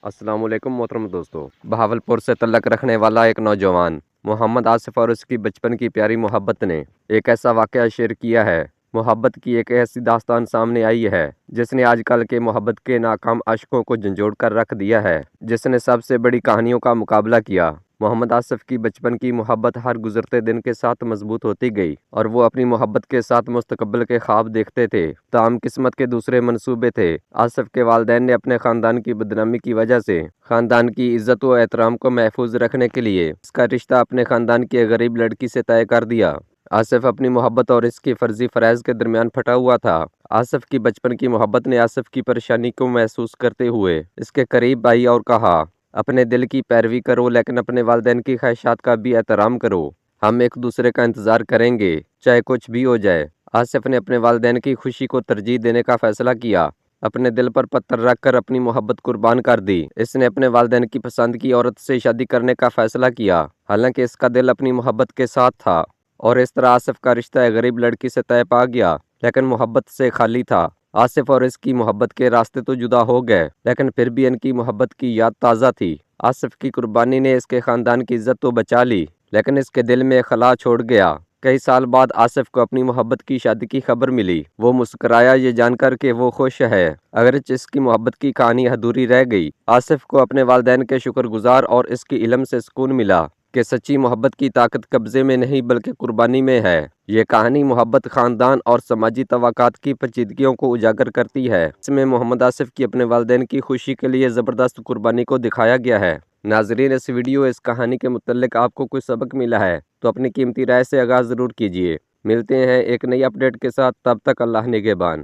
السلام علیکم محترم دوستو۔ بہاولپور سے تعلق رکھنے والا ایک نوجوان محمد آصف اور اس کی بچپن کی پیاری محبت نے ایک ایسا واقعہ شیئر کیا ہے۔ محبت کی ایک ایسی داستان سامنے آئی ہے جس نے آج کل کے محبت کے ناکام عاشقوں کو جھنجھوڑ کر رکھ دیا ہے، جس نے سب سے بڑی کہانیوں کا مقابلہ کیا۔ محمد آصف کی بچپن کی محبت ہر گزرتے دن کے ساتھ مضبوط ہوتی گئی اور وہ اپنی محبت کے ساتھ مستقبل کے خواب دیکھتے تھے، تاہم قسمت کے دوسرے منصوبے تھے۔ آصف کے والدین نے اپنے خاندان کی بدنامی کی وجہ سے خاندان کی عزت و احترام کو محفوظ رکھنے کے لیے اس کا رشتہ اپنے خاندان کی ایک غریب لڑکی سے طے کر دیا۔ آصف اپنی محبت اور اس کی فرضی فرائض کے درمیان پھٹا ہوا تھا۔ آصف کی بچپن کی محبت نے آصف کی پریشانی کو محسوس کرتے ہوئے اس کے قریب آئی اور کہا، اپنے دل کی پیروی کرو لیکن اپنے والدین کی خواہشات کا بھی احترام کرو۔ ہم ایک دوسرے کا انتظار کریں گے، چاہے کچھ بھی ہو جائے۔ آصف نے اپنے والدین کی خوشی کو ترجیح دینے کا فیصلہ کیا، اپنے دل پر پتھر رکھ کر اپنی محبت قربان کر دی۔ اس نے اپنے والدین کی پسند کی عورت سے شادی کرنے کا فیصلہ کیا، حالانکہ اس کا دل اپنی محبت کے ساتھ تھا، اور اس طرح آصف کا رشتہ ایک غریب لڑکی سے طے پا گیا، لیکن محبت سے خالی تھا۔ آصف اور اس کی محبت کے راستے تو جدا ہو گئے، لیکن پھر بھی ان کی محبت کی یاد تازہ تھی۔ آصف کی قربانی نے اس کے خاندان کی عزت تو بچا لی، لیکن اس کے دل میں خلا چھوڑ گیا۔ کئی سال بعد آصف کو اپنی محبت کی شادی کی خبر ملی۔ وہ مسکرایا یہ جان کر کہ وہ خوش ہے، اگرچہ اس کی محبت کی کہانی ادھوری رہ گئی۔ آصف کو اپنے والدین کے شکر گزار اور اس کے علم سے سکون ملا کہ سچی محبت کی طاقت قبضے میں نہیں بلکہ قربانی میں ہے۔ یہ کہانی محبت، خاندان اور سماجی توقعات کی پیچیدگیوں کو اجاگر کرتی ہے۔ اس میں محمد آصف کی اپنے والدین کی خوشی کے لیے زبردست قربانی کو دکھایا گیا ہے۔ ناظرین، اس کہانی کے متعلق آپ کو کوئی سبق ملا ہے تو اپنی قیمتی رائے سے آغاز ضرور کیجیے۔ ملتے ہیں ایک نئی اپڈیٹ کے ساتھ، تب تک اللہ نگہبان۔